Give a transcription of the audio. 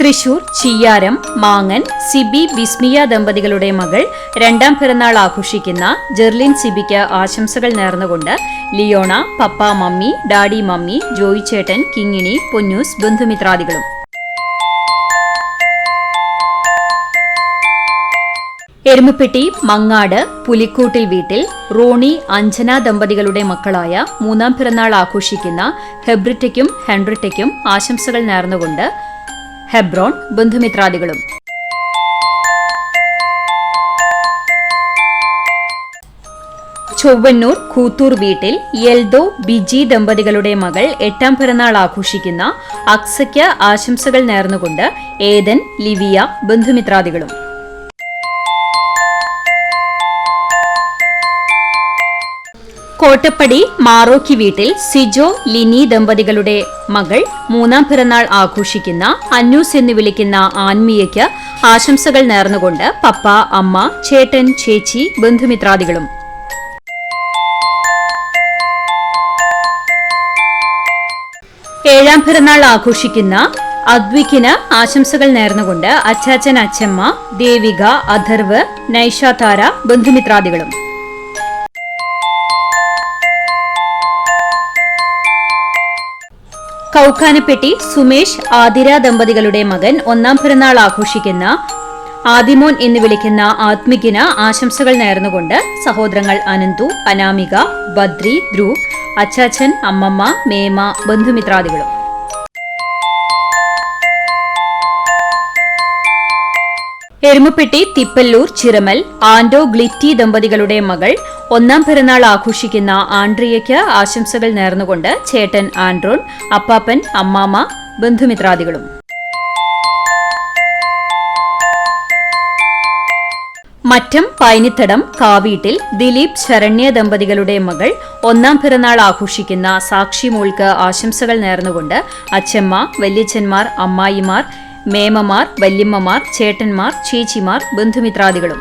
തൃശൂർ ചിയ്യാരം മാങ്ങൻ സിബി വിസ്മിയ ദമ്പതികളുടെ മകൾ രണ്ടാം പിറന്നാൾ ആഘോഷിക്കുന്ന ജെർലിൻ സിബിക്ക് ആശംസകൾ നേർന്നുകൊണ്ട് Leona, papa mummy, daddy mummy, Joy ചേട്ടൻ, കിങ്ങിണി, പൊന്നൂസ്, ബന്ധുമിത്രാദികളും. എരുമപ്പെട്ടി മങ്ങാട് പുലിക്കൂട്ടിൽ വീട്ടിൽ റോണി, അഞ്ജന ദമ്പതികളുടെ മക്കളായ മൂന്നാം പിറന്നാൾ ആഘോഷിക്കുന്ന ഹെബ്രിറ്റയ്ക്കും ഹെൻറിറ്റയ്ക്കും ആശംസകൾ നേർന്നുകൊണ്ട് ഹെബ്രോൺ, ബന്ധുമിത്രാദികളും. ചൊവ്വന്നൂർ കൂത്തൂർ വീട്ടിൽ യെൽദോ, ബിജി ദമ്പതികളുടെ മകൾ എട്ടാം പിറന്നാൾ ആഘോഷിക്കുന്ന അക്സയ്ക്ക് ആശംസകൾ നേർന്നുകൊണ്ട് ഏദൻ, ലിവിയ, ബന്ധുമിത്രാദികളും. കോട്ടപ്പടി മാറോക്കി വീട്ടിൽ സിജോ, ലിനി ദമ്പതികളുടെ മകൾ മൂന്നാം പിറന്നാൾ ആഘോഷിക്കുന്ന അന്നൂസ് എന്ന് വിളിക്കുന്ന ആൻമിയയ്ക്ക് ആശംസകൾ നേർന്നുകൊണ്ട് പപ്പ, അമ്മ, ചേട്ടൻ, ചേച്ചി, ബന്ധുമിത്രാദികളും. ഏഴാം പിറന്നാൾ ആഘോഷിക്കുന്ന അദ്വിക്കിന് ആശംസകൾ നേർന്നുകൊണ്ട് അച്ചാച്ചൻ, അച്ചമ്മ, ദേവിക, അഥർവ്, നൈഷ താര, ബന്ധുമിത്രാദികളും. കൗക്കാനപ്പെട്ടി സുമേഷ്, ആതിര ദമ്പതികളുടെ മകൻ ഒന്നാം പിറന്നാൾ ആഘോഷിക്കുന്ന ആദിമോൻ എന്ന് വിളിക്കുന്ന ആത്മികിന് ആശംസകൾ നേർന്നുകൊണ്ട് സഹോദരങ്ങൾ അനന്തു, അനാമിക, ബദ്രി, ധ്രുവ്, അച്ചാച്ചൻ, അമ്മമ്മ, മേമ, ബന്ധുമിത്രാദികളും. എരുമപ്പെട്ടി തിപ്പല്ലൂർ ചിറമൽ ആൻഡോ, ഗ്ലിറ്റി ദമ്പതികളുടെ മകൾ ഒന്നാം പിറന്നാൾ ആഘോഷിക്കുന്ന ആൻഡ്രിയയ്ക്ക് ആശംസകൾ നേർന്നുകൊണ്ട് ചേട്ടൻ ആൻഡ്രോൺ, അപ്പാപ്പൻ, അമ്മാമ, ബന്ധുമിത്രാദികളും. മറ്റം പൈനിത്തടം കാവീട്ടിൽ ദിലീപ്, ശരണ്യ ദമ്പതികളുടെ മകൾ ഒന്നാം പിറന്നാൾ ആഘോഷിക്കുന്ന സാക്ഷി മോൾക്ക് ആശംസകൾ നേർന്നുകൊണ്ട് അച്ഛമ്മ, വല്യച്ഛന്മാർ, അമ്മായിമാർ, മേമമാർ, വല്യമ്മമാർ, ചേട്ടന്മാർ, ചേച്ചിമാർ, ബന്ധുമിത്രാദികളും.